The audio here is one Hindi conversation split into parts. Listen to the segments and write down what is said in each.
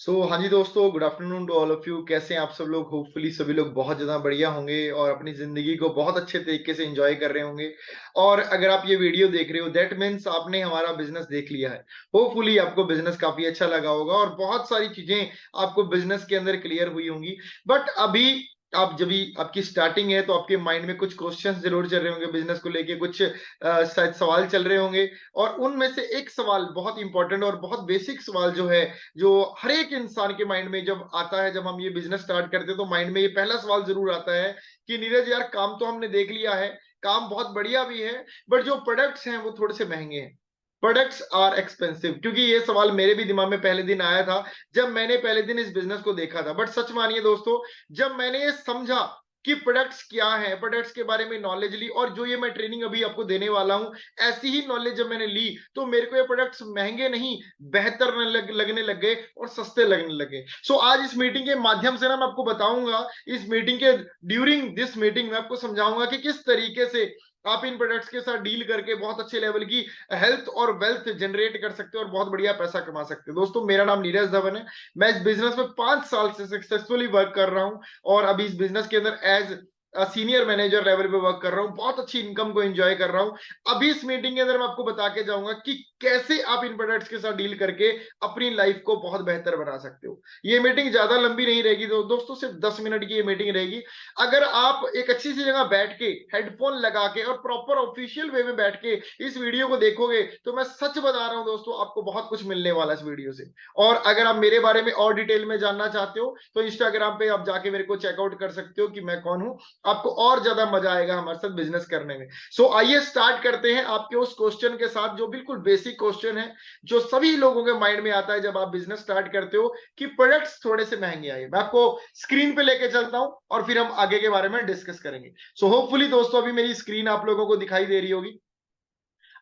हाँ जी दोस्तों, good afternoon to all of you. कैसे हैं आप सब लोग? होपफुली सभी लोग बहुत ज्यादा बढ़िया होंगे और अपनी जिंदगी को बहुत अच्छे तरीके से एंजॉय कर रहे होंगे। और अगर आप ये वीडियो देख रहे हो, दैट मीन्स आपने हमारा बिजनेस देख लिया है। होपफुली आपको बिजनेस काफी अच्छा लगा होगा और बहुत सारी चीजें आपको बिजनेस के अंदर क्लियर हुई होंगी। बट अभी आप जब भी आपकी स्टार्टिंग है तो आपके माइंड में कुछ क्वेश्चंस जरूर चल रहे होंगे, बिजनेस को लेके कुछ शायद सवाल चल रहे होंगे। और उनमें से एक सवाल बहुत इंपॉर्टेंट और बहुत बेसिक सवाल जो है, जो हर एक इंसान के माइंड में जब आता है, जब हम ये बिजनेस स्टार्ट करते हैं तो माइंड में ये पहला सवाल जरूर आता है कि नीरज यार, काम तो हमने देख लिया है, काम बहुत बढ़िया भी है, बट जो प्रोडक्ट्स हैं वो थोड़े से महंगे हैं। Products are expensive. क्योंकि ये सवाल मेरे भी दिमाग में पहले दिन आया था जब मैंने पहले दिन इस बिजनेस को देखा था। बट सच मानिए दोस्तों, जब मैंने ये समझा कि प्रोडक्ट्स क्या है, प्रोडक्ट्स के बारे में नॉलेज ली, और जो ये मैं ट्रेनिंग अभी आपको देने वाला हूं, ऐसी ही नॉलेज जब मैंने ली तो मेरे को ये प्रोडक्ट्स महंगे नहीं, बेहतर लगने लग गए और सस्ते लगने लगे। आज इस मीटिंग के माध्यम से ना मैं आपको बताऊंगा, इस मीटिंग के ड्यूरिंग दिस मीटिंग में आपको समझाऊंगा कि किस तरीके से आप इन प्रोडक्ट्स के साथ डील करके बहुत अच्छे लेवल की हेल्थ और वेल्थ जनरेट कर सकते हो और बहुत बढ़िया पैसा कमा सकते हो। दोस्तों, मेरा नाम नीरज धवन है। मैं इस बिजनेस में 5 साल से सक्सेसफुली वर्क कर रहा हूं और अभी इस बिजनेस के अंदर एज सीनियर मैनेजर लेवल पे वर्क कर रहा हूँ। बहुत अच्छी इनकम को एंजॉय कर रहा हूँ। अभी इस मीटिंग के अंदर मैं आपको बता के जाऊंगा कि कैसे आप इन प्रोडक्ट्स के साथ डील करके अपनी लाइफ को बहुत बेहतर बना सकते हो। ये मीटिंग ज्यादा लंबी नहीं रहेगी दोस्तों, सिर्फ 10 मिनट की ये मीटिंग रहेगी। अगर आप एक अच्छी सी जगह बैठ के हेडफोन लगा के और प्रॉपर ऑफिशियल वे में बैठ के इस वीडियो को देखोगे तो मैं सच बता रहा हूं दोस्तों, आपको बहुत कुछ मिलने वाला है इस वीडियो से। और अगर आप मेरे बारे में और डिटेल में जानना चाहते हो तो इंस्टाग्राम पे आप जाके मेरे को चेकआउट कर सकते हो कि मैं कौन हूं। आपको और ज्यादा मजा आएगा हमारे साथ बिजनेस करने में। आइए स्टार्ट करते हैं आपके उस क्वेश्चन के साथ, जो बिल्कुल बेसिक क्वेश्चन है, जो सभी लोगों के माइंड में आता है जब आप बिजनेस स्टार्ट करते हो कि प्रोडक्ट्स थोड़े से महंगे आए। मैं आपको स्क्रीन पे लेके चलता हूं और फिर हम आगे के बारे में डिस्कस करेंगे। होपफुली दोस्तों, अभी मेरी स्क्रीन आप लोगों को दिखाई दे रही होगी।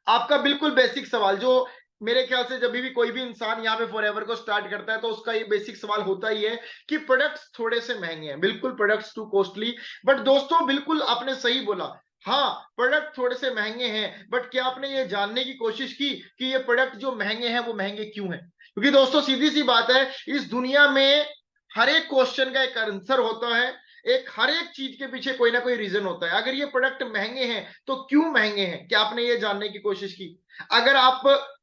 आपका बिल्कुल बेसिक सवाल, जो मेरे ख्याल से जब भी कोई भी इंसान यहाँ पे फॉरएवर को स्टार्ट करता है तो उसका ये बेसिक सवाल होता ही है कि प्रोडक्ट्स थोड़े से महंगे हैं। बिल्कुल, प्रोडक्ट्स टू कॉस्टली। बट दोस्तों, बिल्कुल आपने सही बोला। हाँ, प्रोडक्ट थोड़े से महंगे हैं, बट क्या आपने ये जानने की कोशिश की कि ये प्रोडक्ट जो महंगे हैं वो महंगे क्यों हैं? क्योंकि दोस्तों, सीधी सी बात है, इस दुनिया में हर एक क्वेश्चन का एक आंसर होता है। हर एक चीज के पीछे कोई ना कोई रीजन होता है। अगर ये प्रोडक्ट महंगे हैं तो क्यों महंगे हैं, क्या आपने ये जानने की कोशिश की? अगर आप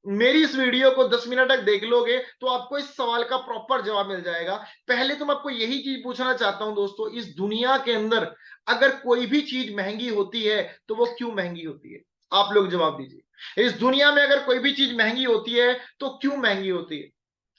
मेरी इस वीडियो को 10 मिनट तक देख लोगे तो आपको इस सवाल का प्रॉपर जवाब मिल जाएगा। पहले तो मैं आपको यही चीज पूछना चाहता हूं दोस्तों, इस दुनिया के अंदर अगर कोई भी चीज महंगी होती है तो वो क्यों महंगी होती है? आप लोग जवाब दीजिए। इस दुनिया में अगर कोई भी चीज महंगी होती है तो क्यों महंगी होती है?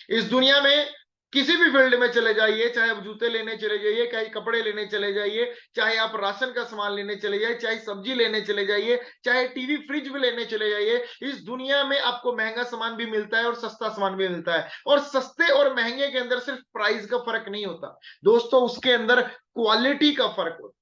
इस दुनिया में किसी भी फील्ड में चले जाइए, चाहे आप जूते लेने चले जाइए, चाहे कपड़े लेने चले जाइए, चाहे आप राशन का सामान लेने चले जाइए, चाहे सब्जी लेने चले जाइए, चाहे टीवी फ्रिज भी लेने चले जाइए, इस दुनिया में आपको महंगा सामान भी मिलता है और सस्ता सामान भी मिलता है। और सस्ते और महंगे के अंदर सिर्फ प्राइस का फर्क नहीं होता दोस्तों, उसके अंदर क्वालिटी का फर्क होता है।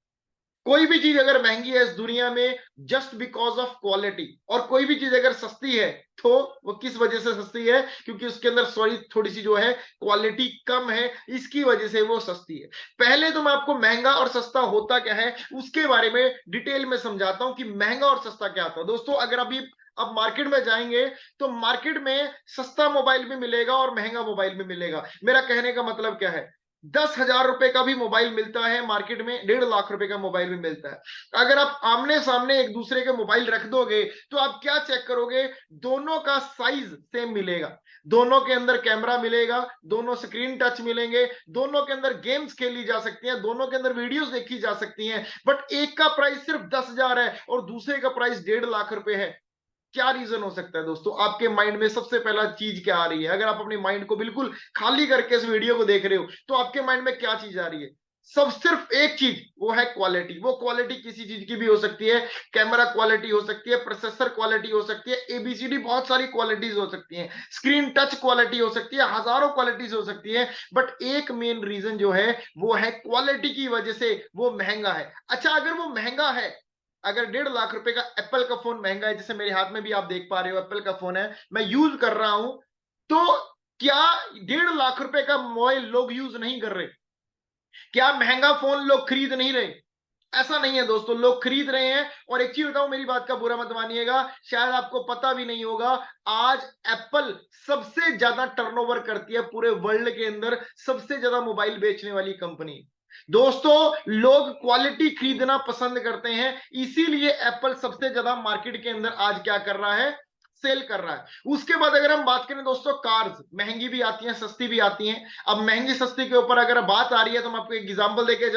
कोई भी चीज अगर महंगी है इस दुनिया में, जस्ट बिकॉज ऑफ क्वालिटी। और कोई भी चीज अगर सस्ती है तो वो किस वजह से सस्ती है? क्योंकि उसके अंदर सॉरी थोड़ी सी जो है क्वालिटी कम है, इसकी वजह से वो सस्ती है। पहले तो मैं आपको महंगा और सस्ता होता क्या है उसके बारे में डिटेल में समझाता हूं कि महंगा और सस्ता क्या होता है। दोस्तों, अगर अभी अब मार्केट में जाएंगे तो मार्केट में सस्ता मोबाइल भी मिलेगा और महंगा मोबाइल भी मिलेगा। मेरा कहने का मतलब क्या है, 10,000 रुपए का भी मोबाइल मिलता है मार्केट में, 1.5 लाख रुपए का मोबाइल भी मिलता है। अगर आप आमने सामने एक दूसरे के मोबाइल रख दोगे तो आप क्या चेक करोगे? दोनों का साइज सेम मिलेगा, दोनों के अंदर कैमरा मिलेगा, दोनों स्क्रीन टच मिलेंगे, दोनों के अंदर गेम्स खेली जा सकती हैं, दोनों के अंदर वीडियोस देखी जा सकती हैं। बट एक का प्राइस सिर्फ 10,000 है और दूसरे का प्राइस 1.5 लाख रुपए है। क्या रीजन हो सकता है दोस्तों? आपके माइंड में सबसे पहला चीज क्या आ रही है? अगर आप अपने माइंड को बिल्कुल खाली करके इस वीडियो को देख रहे हो तो आपके माइंड में क्या चीज आ रही है? सब सिर्फ एक चीज, वो है क्वालिटी। वो क्वालिटी किसी चीज की भी हो सकती है, कैमरा क्वालिटी हो सकती है, प्रोसेसर क्वालिटी हो सकती है, एबीसीडी बहुत सारी क्वालिटीज हो सकती हैं, स्क्रीन टच क्वालिटी हो सकती है, हजारों क्वालिटीज हो सकती है। बट एक मेन रीजन जो है वो है क्वालिटी की वजह से वो महंगा है। अच्छा, अगर वो महंगा है, अगर 1.5 लाख रुपए का एप्पल का फोन महंगा है, जैसे मेरे हाथ में भी आप देख पा रहे हो एप्पल का फोन है, मैं यूज कर रहा हूं, तो क्या 1.5 लाख रुपए का मोबाइल लोग यूज नहीं कर रहे? क्या महंगा फोन लोग खरीद नहीं रहे? ऐसा नहीं है दोस्तों, लोग खरीद रहे हैं। और एक चीज बताऊं, मेरी बात का बुरा मत मानिएगा, शायद आपको पता भी नहीं होगा, आज एप्पल सबसे ज्यादा टर्नओवर करती है पूरे वर्ल्ड के अंदर, सबसे ज्यादा मोबाइल बेचने वाली कंपनी। दोस्तों, लोग क्वालिटी खरीदना पसंद करते हैं, इसीलिए एप्पल सबसे ज्यादा मार्केट के अंदर आज क्या कर रहा है, सेल कर रहा है। उसके बाद अगर हम बात करें दोस्तों, कार्स महंगी भी आती हैं, सस्ती भी आती हैं। अब महंगी सस्ती के ऊपर अगर बात आ रही है तो मैं आपको एक एग्जांपल देके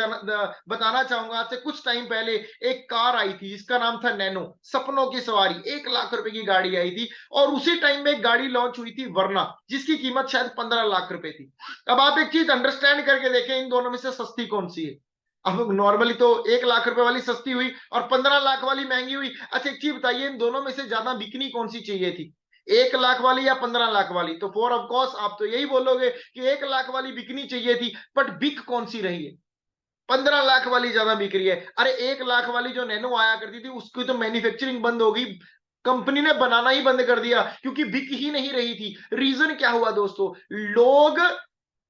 बताना चाहूंगा। आज से कुछ टाइम पहले एक कार आई थी जिसका नाम था नैनो, सपनों की सवारी, 1 लाख रुपए की गाड़ी आई थी। और उसी टाइम में एक गाड़ी लॉन्च हुई थी वर्ना, जिसकी कीमत शायद 15 लाख रुपए थी। अब आप एक चीज अंडरस्टैंड करके देखें, इन दोनों में से सस्ती कौन सी है। अब नॉर्मली तो 1 लाख रुपए वाली सस्ती हुई और 15 लाख वाली महंगी हुई। अच्छा एक चीज बताइए, इन दोनों में से ज्यादा बिकनी कौन सी चाहिए थी, 1 लाख वाली या 15 लाख वाली? तो फॉर ऑफ कोर्स आप तो यही बोलोगे कि 1 लाख वाली बिकनी चाहिए थी, बट बिक कौन सी रही है, 15 लाख वाली ज्यादा बिक रही है। अरे 1 लाख वाली जो नैनो आया करती थी उसकी तो मैन्युफैक्चरिंग बंद हो गई, कंपनी ने बनाना ही बंद कर दिया, क्योंकि बिक ही नहीं रही थी। रीजन क्या हुआ दोस्तों, लोग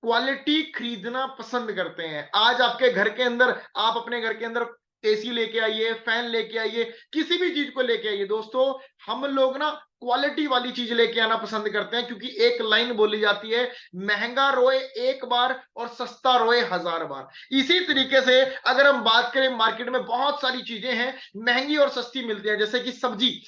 क्वालिटी खरीदना पसंद करते हैं। आज आपके घर के अंदर, आप अपने घर के अंदर एसी लेके आइए, फैन लेके आइए, किसी भी चीज को लेके आइए दोस्तों, हम लोग ना क्वालिटी वाली चीज लेके आना पसंद करते हैं, क्योंकि एक लाइन बोली जाती है, महंगा रोए एक बार और सस्ता रोए 1000 बार। इसी तरीके से अगर हम बात करें, मार्केट में बहुत सारी चीजें हैं महंगी और सस्ती मिलती है, जैसे कि सब्जी।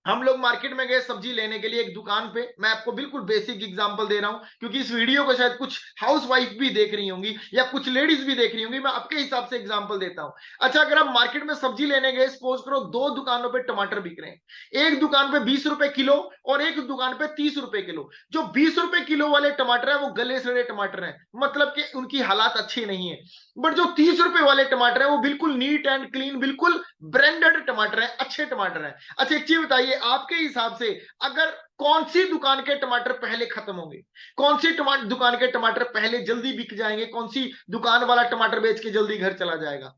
हम लोग मार्केट में गए सब्जी लेने के लिए एक दुकान पे, मैं आपको बिल्कुल बेसिक एग्जांपल दे रहा हूं, क्योंकि इस वीडियो को शायद कुछ हाउस वाइफ भी देख रही होंगी या कुछ लेडीज भी देख रही होंगी, मैं आपके हिसाब से एग्जांपल देता हूं। अच्छा, अगर आप मार्केट में सब्जी लेने गए, सपोज करो 2 दुकानों पे टमाटर बिक रहे हैं, एक दुकान पे 20 रुपए किलो और एक दुकान पे 30 रुपए किलो। जो 20 रुपए किलो वाले टमाटर है वो गले सड़े टमाटर हैं, मतलब कि उनकी हालात अच्छी नहीं है। बट जो 30 रुपए वाले टमाटर है वो बिल्कुल नीट एंड क्लीन, बिल्कुल ब्रांडेड टमाटर है, अच्छे टमाटर है। अच्छा एक चीज बताइए, आपके हिसाब से अगर कौन सी दुकान के टमाटर पहले खत्म होंगे, कौन सी दुकान के टमाटर पहले जल्दी बिक जाएंगे, कौन सी दुकान वाला टमाटर बेच के जल्दी घर चला जाएगा,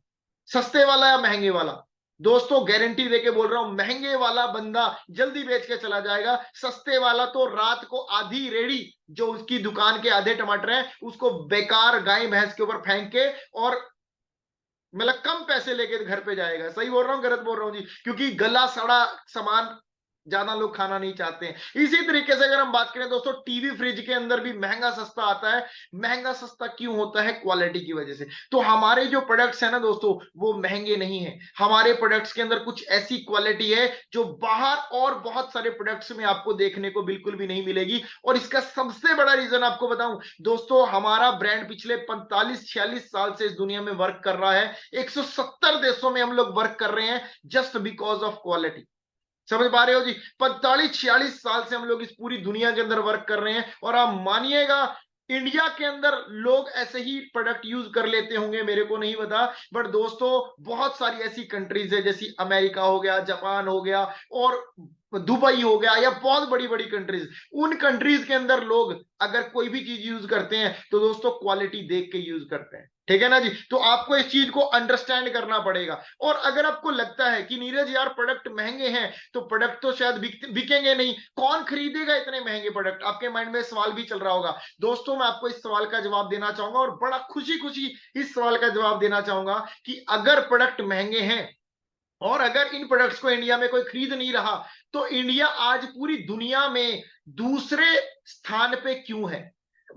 सस्ते वाला या महंगे वाला? दोस्तों गारंटी देके बोल रहा हूं, महंगे वाला बंदा जल्दी बेच के चला जाएगा, सस्ते वाला तो रात को आधी रेड़ी जो उसकी दुकान के आधे टमाटर हैं उसको बेकार गाय भैंस के ऊपर फेंक के और मतलब कम पैसे लेके घर पे जाएगा। सही बोल रहा हूँ गलत बोल रहा हूँ जी? क्योंकि गला सड़ा सामान ज्यादा लोग खाना नहीं चाहते हैं। इसी तरीके से अगर हम बात करें दोस्तों, टीवी फ्रिज के अंदर भी महंगा सस्ता आता है। महंगा सस्ता क्यों होता है? क्वालिटी की वजह से। तो हमारे जो प्रोडक्ट्स है ना दोस्तों, वो महंगे नहीं है, हमारे प्रोडक्ट्स के अंदर कुछ ऐसी क्वालिटी है जो बाहर और बहुत सारे प्रोडक्ट्स में आपको देखने को बिल्कुल भी नहीं मिलेगी। और इसका सबसे बड़ा रीजन आपको बताऊं दोस्तों, हमारा ब्रांड पिछले 45-46 साल से इस दुनिया में वर्क कर रहा है, 170 देशों में हम लोग वर्क कर रहे हैं, जस्ट बिकॉज ऑफ क्वालिटी। समझ पा रहे हो जी? 45-46 साल से हम लोग इस पूरी दुनिया के अंदर वर्क कर रहे हैं, और आप मानिएगा इंडिया के अंदर लोग ऐसे ही प्रोडक्ट यूज कर लेते होंगे, मेरे को नहीं पता, बट दोस्तों बहुत सारी ऐसी कंट्रीज है, जैसी अमेरिका हो गया, जापान हो गया और दुबई हो गया, या बहुत बड़ी बड़ी कंट्रीज, उन कंट्रीज के अंदर लोग अगर कोई भी चीज यूज करते हैं तो दोस्तों क्वालिटी देख के यूज करते हैं। ठीक है ना जी? तो आपको इस चीज को अंडरस्टैंड करना पड़ेगा। और अगर आपको लगता है कि नीरज यार प्रोडक्ट महंगे हैं तो प्रोडक्ट तो शायद बिकेंगे नहीं, कौन खरीदेगा इतने महंगे प्रोडक्ट, आपके माइंड में सवाल भी चल रहा होगा। दोस्तों मैं आपको इस सवाल का जवाब देना चाहूंगा, और बड़ा खुशी खुशी इस सवाल का जवाब देना चाहूंगा कि अगर प्रोडक्ट महंगे हैं और अगर इन प्रोडक्ट्स को इंडिया में कोई खरीद नहीं रहा, तो इंडिया आज पूरी दुनिया में दूसरे स्थान पे क्यों है?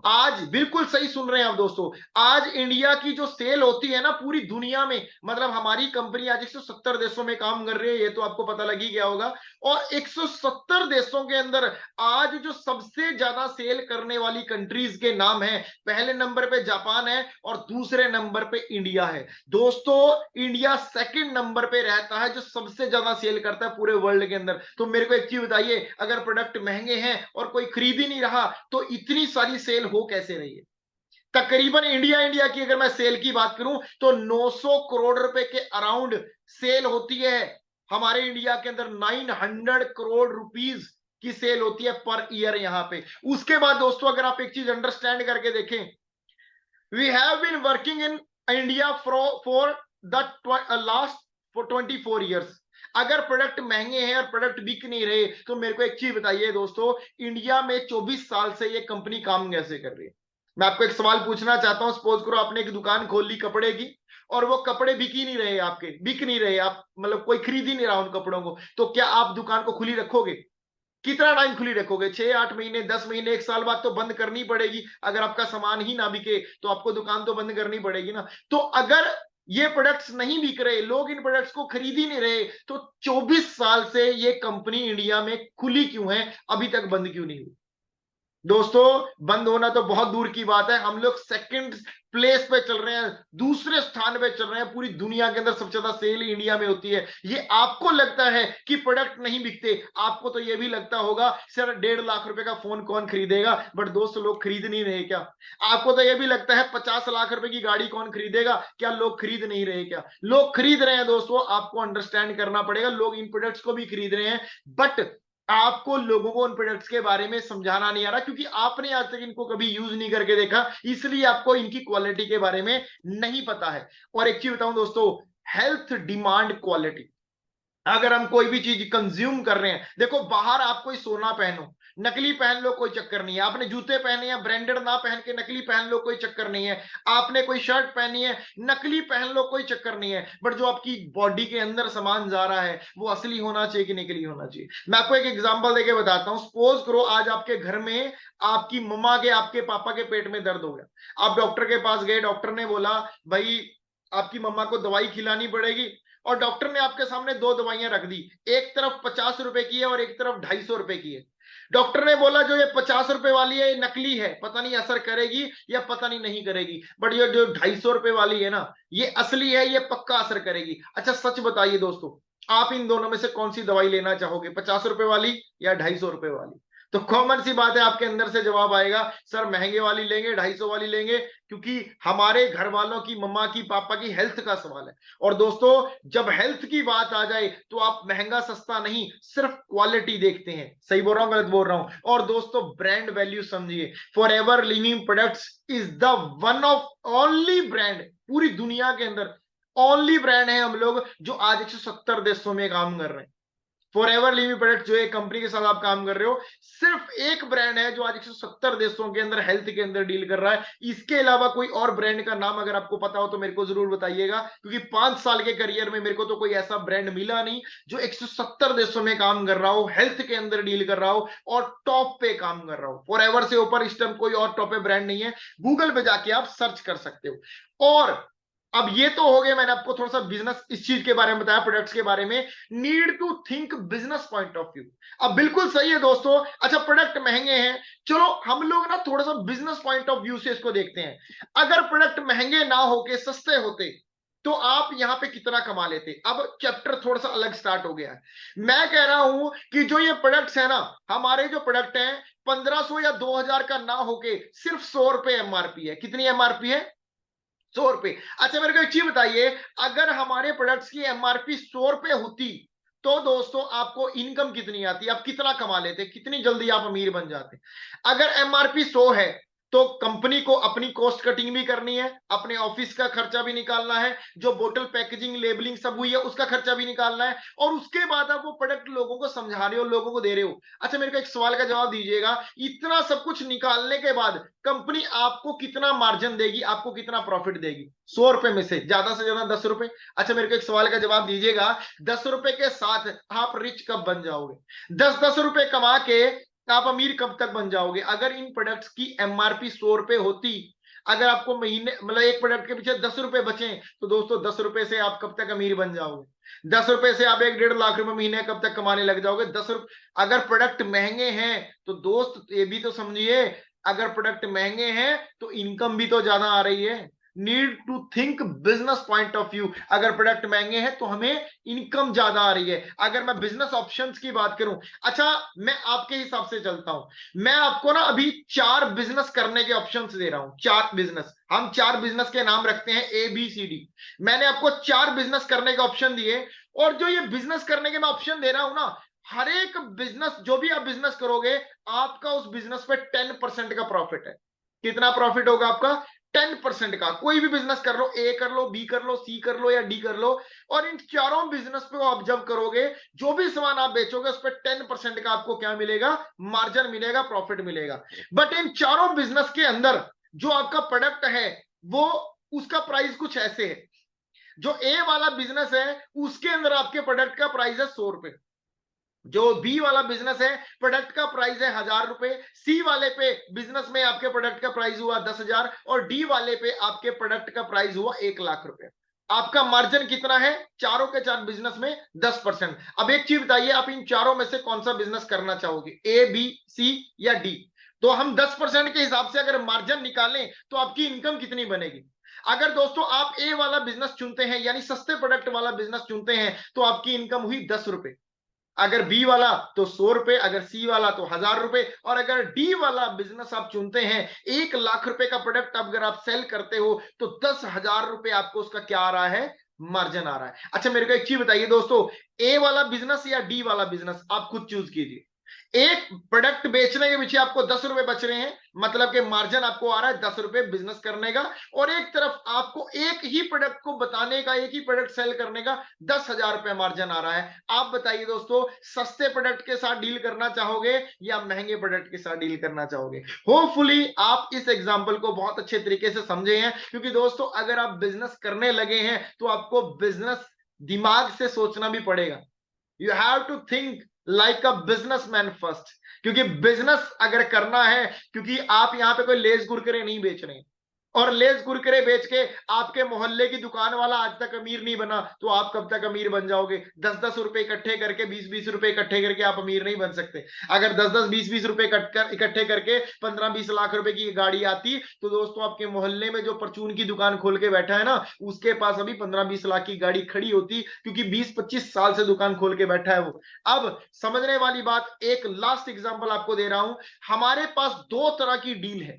आज बिल्कुल सही सुन रहे हैं आप दोस्तों, आज इंडिया की जो सेल होती है ना पूरी दुनिया में, मतलब हमारी कंपनी आज 170 देशों में काम कर रही है, ये तो आपको पता लग ही गया होगा। और 170 देशों के अंदर आज जो सबसे ज्यादा सेल करने वाली कंट्रीज के नाम है, पहले नंबर पे जापान है और दूसरे नंबर पे इंडिया है। दोस्तों इंडिया सेकंड नंबर पे रहता है जो सबसे ज्यादा सेल करता है पूरे वर्ल्ड के अंदर। तो मेरे को एक चीज बताइए, अगर प्रोडक्ट महंगे हैं और कोई खरीद ही नहीं रहा तो इतनी सारी सेल हो कैसे रही है? तकरीबन इंडिया की अगर मैं सेल की बात करूं तो 900 करोड़ रुपए के अराउंड सेल होती है हमारे इंडिया के अंदर, 900 करोड़ रुपीज की सेल होती है पर ईयर यहां पे। उसके बाद दोस्तों अगर आप एक चीज अंडरस्टैंड करके देखें, we have been working in India for the last for 24 years. अगर प्रोडक्ट महंगे हैं और प्रोडक्ट बिक नहीं रहे तो मेरे को एक चीज बताइए दोस्तों, इंडिया में 24 साल से ये कंपनी काम कैसे कर रही है? मैं आपको एक सवाल पूछना चाहता हूं, सपोज करो आपने एक दुकान खोल ली कपड़े की, और वो कपड़े बिक ही नहीं रहे, आपके बिक नहीं रहे, आप मतलब कोई खरीद ही नहीं रहा उन कपड़ों को, तो क्या आप दुकान को खुली रखोगे? कितना टाइम खुली रखोगे? 6-8 महीने, 10 महीने, 1 साल बाद तो बंद करनी पड़ेगी। अगर आपका सामान ही ना बिके तो आपको दुकान तो बंद करनी पड़ेगी ना। तो अगर ये प्रोडक्ट्स नहीं बिक रहे, लोग इन प्रोडक्ट्स को खरीद ही नहीं रहे, तो 24 साल से ये कंपनी इंडिया में खुली क्यों है, अभी तक बंद क्यों नहीं हुई? दोस्तों, बंद होना तो बहुत दूर की बात है, हम लोग सेकंड प्लेस पे चल रहे हैं, दूसरे स्थान पे चल रहे हैं। पूरी दुनिया के अंदर सबसे ज्यादा सेल इंडिया में होती है। ये आपको लगता है कि प्रोडक्ट नहीं बिकते, आपको तो ये भी लगता होगा सर 1.5 लाख रुपए का फोन कौन खरीदेगा, बट दोस्तों लोग खरीद नहीं रहे क्या? आपको तो ये भी लगता है 50 लाख रुपए की गाड़ी कौन खरीदेगा, क्या लोग खरीद नहीं रहे क्या? लोग खरीद रहे हैं दोस्तों, आपको अंडरस्टैंड करना पड़ेगा, लोग इन प्रोडक्ट्स को भी खरीद रहे हैं, बट आपको लोगों को उन प्रोडक्ट्स के बारे में समझाना नहीं आ रहा, क्योंकि आपने आज तक इनको कभी यूज नहीं करके देखा, इसलिए आपको इनकी क्वालिटी के बारे में नहीं पता है। और एक चीज बताऊं दोस्तों, हेल्थ डिमांड क्वालिटी, अगर हम कोई भी चीज कंज्यूम कर रहे हैं, देखो बाहर आप कोई सोना पहनो, नकली पहन लो, कोई चक्कर नहीं है। आपने जूते पहने हैं, ब्रांडेड ना पहन के नकली पहन लो, कोई चक्कर नहीं है। आपने कोई शर्ट पहनी है, नकली पहन लो, कोई चक्कर नहीं है, बट जो आपकी बॉडी के अंदर सामान जा रहा है वो असली होना चाहिए कि नकली होना चाहिए? मैं आपको एक एग्जांपल देके बताता हूं। सपोज करो आज आपके घर में आपकी मम्मा के, आपके पापा के पेट में दर्द हो गया, आप डॉक्टर के पास गए, डॉक्टर ने बोला भाई आपकी मम्मा को दवाई खिलानी पड़ेगी, और डॉक्टर ने आपके सामने दो दवाइयां रख दी, एक तरफ 50 रुपए की है और एक तरफ 250 रुपए की है। डॉक्टर ने बोला जो ये 50 रुपए वाली है ये नकली है, पता नहीं असर करेगी या पता नहीं करेगी, बट ये जो 250 रुपए वाली है ना ये असली है, ये पक्का असर करेगी। अच्छा सच बताइए दोस्तों, आप इन दोनों में से कौन सी दवाई लेना चाहोगे, 50 रुपए वाली या 250 रुपए वाली? तो कॉमन सी बात है, आपके अंदर से जवाब आएगा सर महंगे वाली लेंगे, 250 वाली लेंगे, क्योंकि हमारे घर वालों की, मम्मा की, पापा की हेल्थ का सवाल है। और दोस्तों जब हेल्थ की बात आ जाए तो आप महंगा सस्ता नहीं, सिर्फ क्वालिटी देखते हैं। सही बोल रहा हूं, गलत बोल रहा हूं? और दोस्तों ब्रांड वैल्यू समझिए, for ever living products is the one of only brand, पूरी दुनिया के अंदर ओनली ब्रांड है हम लोग जो आज 170 देशों में काम कर रहे हैं। फॉर एवर लिविंग प्रोडक्ट जो एक कंपनी के साथ आप काम कर रहे हो, सिर्फ एक ब्रांड है जो आज 170 देशों के अंदर हेल्थ के अंदर डील कर रहा है। इसके अलावा कोई और ब्रांड का नाम अगर आपको पता हो तो मेरे को जरूर बताइएगा, क्योंकि 5 साल के करियर में मेरे को तो कोई ऐसा ब्रांड मिला नहीं जो 170 देशों में काम कर रहा हो, हेल्थ के अंदर डील कर रहा हो और टॉप पे काम कर रहा हो। फॉर एवर से ऊपर इस टाइम कोई और टॉप पे ब्रांड नहीं है, गूगल पे जाके आप सर्च कर सकते हो। और अब ये तो हो गया, मैंने आपको थोड़ा सा बिजनेस इस चीज के बारे में बताया, प्रोडक्ट्स के बारे में। Need to think business point of view, अब बिल्कुल सही है दोस्तों। अच्छा प्रोडक्ट महंगे हैं, चलो हम लोग ना थोड़ा सा बिजनेस पॉइंट ऑफ व्यू से इसको देखते हैं। अगर प्रोडक्ट महंगे ना होके सस्ते होते तो आप यहां पे कितना कमा लेते? अब चैप्टर थोड़ा सा अलग स्टार्ट हो गया है। मैं कह रहा हूं कि जो ये प्रोडक्ट्स है ना, हमारे जो प्रोडक्ट हैं 1500 या 2000 का ना होके सिर्फ 100 रुपए एमआरपी है। कितनी एमआरपी है? 100 रुपए। अच्छा मेरे को एक चीज बताइए, अगर हमारे प्रोडक्ट्स की एमआरपी 100 रुपए होती तो दोस्तों आपको इनकम कितनी आती, आप कितना कमा लेते, कितनी जल्दी आप अमीर बन जाते? अगर एमआरपी 100 है तो कंपनी को अपनी कॉस्ट कटिंग भी करनी है, अपने ऑफिस का खर्चा भी निकालना है, जो बोतल पैकेजिंग लेबलिंग सब हुई है उसका खर्चा भी निकालना है, और उसके बाद आप वो प्रोडक्ट लोगों को समझा रहे हो, लोगों को दे रहे हो। अच्छा मेरे को एक सवाल का जवाब दीजिएगा, इतना सब कुछ निकालने के बाद कंपनी आपको कितना मार्जिन देगी, आपको कितना प्रॉफिट देगी? 100 रुपए में से ज्यादा 10 रुपए। अच्छा मेरे को एक सवाल का जवाब दीजिएगा, 10 रुपए के साथ आप रिच कब बन जाओगे? 10-10 रुपए कमा के आप अमीर कब तक बन जाओगे? अगर इन प्रोडक्ट्स की एमआरपी 100 रुपए होती, अगर आपको महीने मतलब एक प्रोडक्ट के पीछे 10 रुपए बचे, तो दोस्तों 10 रुपए से आप कब तक अमीर बन जाओगे? 10 रुपए से आप 1-1.5 लाख रुपए महीने कब तक कमाने लग जाओगे? 10 रुपए। अगर प्रोडक्ट महंगे हैं तो दोस्त ये भी तो समझिए, अगर प्रोडक्ट महंगे हैं तो इनकम भी तो ज्यादा आ रही है। Need to think business point of view, अगर प्रोडक्ट महंगे हैं तो हमें इनकम ज्यादा आ रही है। अगर मैं बिजनेस ऑप्शंस की बात करूं, अच्छा मैं आपके हिसाब से चलता हूं, मैं आपको ना अभी 4 बिजनेस करने के ऑप्शंस दे रहा हूं। 4 बिजनेस, हम 4 बिजनेस के नाम रखते हैं ABCD। मैंने आपको 4 बिजनेस करने के ऑप्शन दिए, और जो ये बिजनेस करने के मैं ऑप्शन दे रहा हूं ना, हर एक बिजनेस जो भी आप बिजनेस करोगे आपका उस बिजनेस पे 10% का प्रॉफिट है। कितना प्रॉफिट होगा आपका? 10% का। कोई भी बिजनेस कर लो, A कर लो, B कर लो, C कर लो या D कर लो, और इन चारों बिजनेस पे ऑब्जर्व करोगे, जो भी सामान आप बेचोगे उस पर 10% का आपको क्या मिलेगा? मार्जिन मिलेगा, प्रॉफिट मिलेगा। बट इन चारों बिजनेस के अंदर जो आपका प्रोडक्ट है वो, उसका प्राइस कुछ ऐसे है। जो ए वाला बिजनेस है उसके अंदर आपके प्रोडक्ट का प्राइस है 100 रुपए, जो बी वाला बिजनेस है प्रोडक्ट का प्राइस है 1000 रुपए, सी वाले पे बिजनेस में आपके प्रोडक्ट का प्राइस हुआ 10,000 और डी वाले पे आपके प्रोडक्ट का प्राइस हुआ 1,00,000 रुपए। आपका मार्जिन कितना है चारों के चार बिजनेस में? 10%। अब एक चीज बताइए, आप इन चारों में से कौन सा बिजनेस करना चाहोगे, ए बी सी या डी? तो हम 10% के हिसाब से अगर मार्जिन निकालें तो आपकी इनकम कितनी बनेगी? अगर दोस्तों आप ए वाला बिजनेस चुनते हैं यानी सस्ते प्रोडक्ट वाला बिजनेस चुनते हैं तो आपकी इनकम हुई 10 रुपए, अगर बी वाला तो 100 रुपए, अगर सी वाला तो 1000 रुपए, और अगर डी वाला बिजनेस आप चुनते हैं 1,00,000 रुपए का प्रोडक्ट अगर आप सेल करते हो तो 10,000 रुपए आपको उसका क्या आ रहा है, मार्जिन आ रहा है। अच्छा मेरे को एक चीज बताइए दोस्तों, ए वाला बिजनेस या डी वाला बिजनेस, आप खुद चूज कीजिए। एक प्रोडक्ट बेचने के पीछे आपको 10 रुपए बच रहे हैं, मतलब कि मार्जिन आपको आ रहा है 10 रुपए बिजनेस करने का, और एक तरफ आपको एक ही प्रोडक्ट को बताने का, एक ही प्रोडक्ट सेल करने का 10,000 रुपए मार्जिन आ रहा है। आप बताइए दोस्तों, सस्ते प्रोडक्ट के साथ डील करना चाहोगे या महंगे प्रोडक्ट के साथ डील करना चाहोगे? होपफुली आप इस एग्जाम्पल को बहुत अच्छे तरीके से समझे हैं, क्योंकि दोस्तों अगर आप बिजनेस करने लगे हैं तो आपको बिजनेस दिमाग से सोचना भी पड़ेगा। You have to think like a businessman first, क्योंकि बिजनेस अगर करना है, क्योंकि आप यहां पे कोई लेस कुरकुरे नहीं बेच रहे हैं, और लेस कुरकुरे बेच के आपके मोहल्ले की दुकान वाला आज तक अमीर नहीं बना तो आप कब तक अमीर बन जाओगे? 10-10 रुपए इकट्ठे करके, 20-20 रुपए इकट्ठे करके आप अमीर नहीं बन सकते। अगर 10-10 20-20 रुपए इकट्ठे करके 15-20 लाख रुपए की गाड़ी आती तो दोस्तों आपके मोहल्ले में जो परचून की दुकान खोल के बैठा है ना, उसके पास अभी 15-20 लाख की गाड़ी खड़ी होती, क्योंकि 20-25 साल से दुकान खोल के बैठा है वो। अब समझने वाली बात, एक लास्ट एग्जांपल आपको दे रहा हूं। हमारे पास दो तरह की डील है,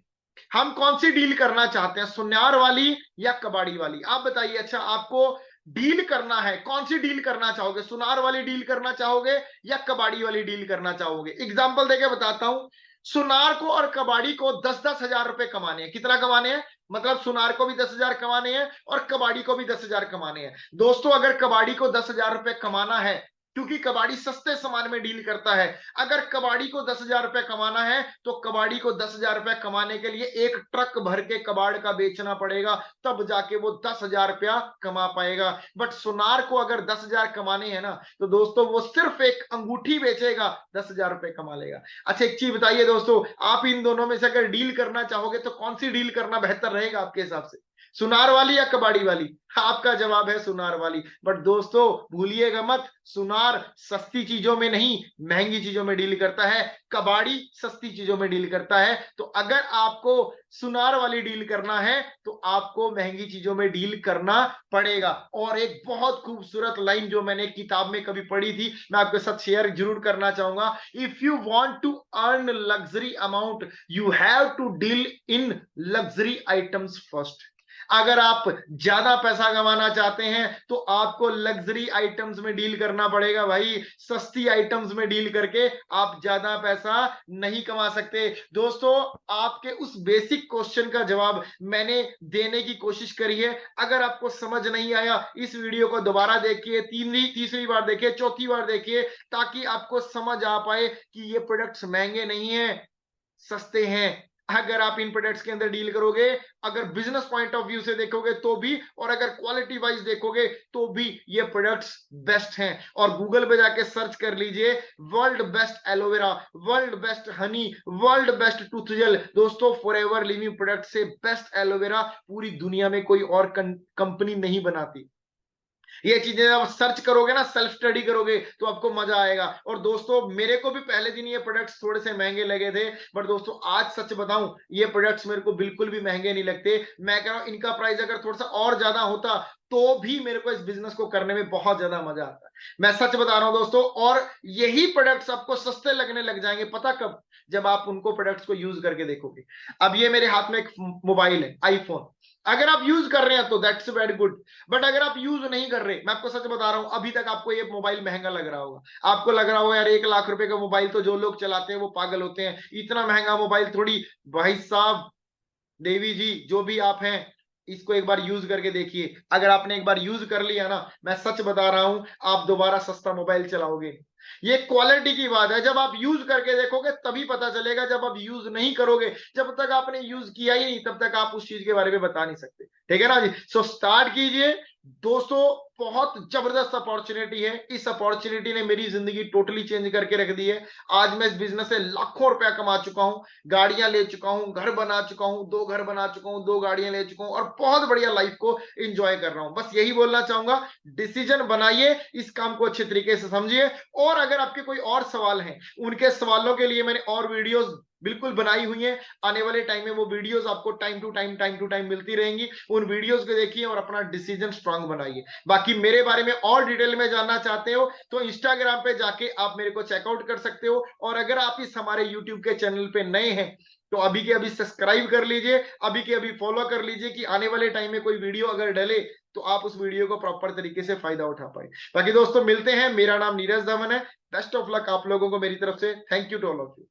हम कौन सी डील करना चाहते हैं, सुनार वाली या कबाड़ी वाली? आप बताइए। अच्छा आपको डील करना है, कौन सी डील करना चाहोगे, सुनार वाली डील करना चाहोगे या कबाड़ी वाली डील करना चाहोगे? एग्जांपल देके बताता हूं। सुनार को और कबाड़ी को 10-10 हजार रुपए कमाने हैं। कितना कमाने हैं? मतलब सुनार को भी 10,000 कमाने हैं और कबाड़ी को भी 10,000 कमाने हैं। दोस्तों अगर कबाड़ी को 10,000 रुपए कमाना है, क्योंकि कबाड़ी सस्ते सामान में डील करता है, अगर कबाड़ी को 10,000 रुपए कमाना है तो कबाड़ी को 10,000 रुपए कमाने के लिए एक ट्रक भर के कबाड़ का बेचना पड़ेगा, तब जाके वो 10,000 रुपया कमा पाएगा। बट सुनार को अगर 10,000 कमाने हैं ना, तो दोस्तों वो सिर्फ एक अंगूठी बेचेगा, 10,000 रुपए कमा लेगा। अच्छा एक चीज बताइए दोस्तों, आप इन दोनों में से अगर डील करना चाहोगे तो कौन सी डील करना बेहतर रहेगा आपके हिसाब से, सुनार वाली या कबाड़ी वाली? आपका जवाब है सुनार वाली। बट दोस्तों भूलिएगा मत, सुनार सस्ती चीजों में नहीं महंगी चीजों में डील करता है, कबाड़ी सस्ती चीजों में डील करता है। तो अगर आपको सुनार वाली डील करना है तो आपको महंगी चीजों में डील करना पड़ेगा। और एक बहुत खूबसूरत लाइन जो मैंने किताब में कभी पढ़ी थी, मैं आपके साथ शेयर जरूर करना चाहूंगा। If you want to earn luxury amount you have to deal in luxury items first. अगर आप ज्यादा पैसा कमाना चाहते हैं तो आपको लग्जरी आइटम्स में डील करना पड़ेगा भाई। सस्ती आइटम्स में डील करके आप ज्यादा पैसा नहीं कमा सकते। दोस्तों आपके उस बेसिक क्वेश्चन का जवाब मैंने देने की कोशिश करी है। अगर आपको समझ नहीं आया, इस वीडियो को दोबारा देखिए, तीसरी बार देखिए, चौथी बार देखिए, ताकि आपको समझ आ पाए कि ये प्रोडक्ट्स महंगे नहीं है, सस्ते हैं। अगर आप इन प्रोडक्ट्स के अंदर डील करोगे, अगर बिजनेस पॉइंट ऑफ व्यू से देखोगे तो भी, और अगर क्वालिटी वाइज देखोगे तो भी, ये प्रोडक्ट्स बेस्ट हैं। और गूगल पे जाके सर्च कर लीजिए world best aloe vera, world best honey, world best tooth gel. दोस्तों फॉरएवर लिविंग प्रोडक्ट से बेस्ट एलोवेरा पूरी दुनिया में कोई और कंपनी नहीं बनाती। ये चीजें आप सर्च करोगे ना, सेल्फ स्टडी करोगे तो आपको मजा आएगा। और दोस्तों मेरे को भी पहले दिन ये प्रोडक्ट्स थोड़े से महंगे लगे थे, बट दोस्तों आज सच बताऊं ये प्रोडक्ट्स मेरे को बिल्कुल भी महंगे नहीं लगते। मैं कह रहा हूं इनका प्राइस अगर थोड़ा सा और ज्यादा होता तो भी मेरे को इस बिजनेस को करने में बहुत ज्यादा मजा आता है। मैं सच बता रहा हूं दोस्तों, और यही प्रोडक्ट्स आपको सस्ते लगने लग जाएंगे, पता कब? जब आप उनको प्रोडक्ट्स को यूज करके देखोगे। अब ये मेरे हाथ में एक मोबाइल है आईफोन, अगर आप यूज कर रहे हैं तो दैट्स वेरी गुड, बट अगर आप यूज नहीं कर रहे, मैं आपको सच बता रहा हूं अभी तक आपको ये मोबाइल महंगा लग रहा होगा। आपको लग रहा होगा यार 1,00,000 रुपए का मोबाइल तो जो लोग चलाते हैं वो पागल होते हैं, इतना महंगा मोबाइल थोड़ी। भाई साहब, देवी जी, जो भी आप हैं, इसको एक बार यूज करके देखिए। अगर आपने एक बार यूज कर लिया ना, मैं सच बता रहा हूं आप दोबारा सस्ता मोबाइल चलाओगे। ये क्वालिटी की बात है, जब आप यूज करके देखोगे तभी पता चलेगा, जब आप यूज नहीं करोगे, जब तक आपने यूज किया ही नहीं तब तक आप उस चीज के बारे में बता नहीं सकते। ठीक है ना जी? सो स्टार्ट कीजिए, दोस्तों बहुत जबरदस्त अपॉर्चुनिटी है। इस अपॉर्चुनिटी ने मेरी जिंदगी टोटली चेंज करके रख दी है। आज मैं इस बिजनेस से लाखों रुपया कमा चुका हूं, गाड़ियां ले चुका हूं, घर बना चुका हूं, 2 घर बना चुका हूं, 2 गाड़ियां ले चुका हूं और बहुत बढ़िया लाइफ को एंजॉय कर रहा हूं। बस यही बोलना चाहूंगा, डिसीजन बनाइए, इस काम को अच्छे तरीके से समझिए। और अगर आपके कोई और सवाल हैं, उनके सवालों के लिए मैंने और वीडियोस बिल्कुल बनाई हुई है। आने वाले टाइम में वो वीडियोस आपको टाइम टू टाइम मिलती रहेंगी। उन वीडियोस को देखिए और अपना डिसीजन स्ट्रांग बनाइए। बाकी मेरे बारे में और डिटेल में जानना चाहते हो तो इंस्टाग्राम पे जाके आप मेरे को चेकआउट कर सकते हो। और अगर आप इस हमारे यूट्यूब के चैनल पे नए हैं तो अभी के अभी सब्सक्राइब कर लीजिए, अभी के अभी फॉलो कर लीजिए कि आने वाले टाइम में कोई वीडियो अगर डले तो आप उस वीडियो को प्रॉपर तरीके से फायदा उठा पाए। बाकी दोस्तों मिलते हैं। मेरा नाम नीरज दमन है। बेस्ट ऑफ लक आप लोगों को मेरी तरफ से। Thank you to all of you.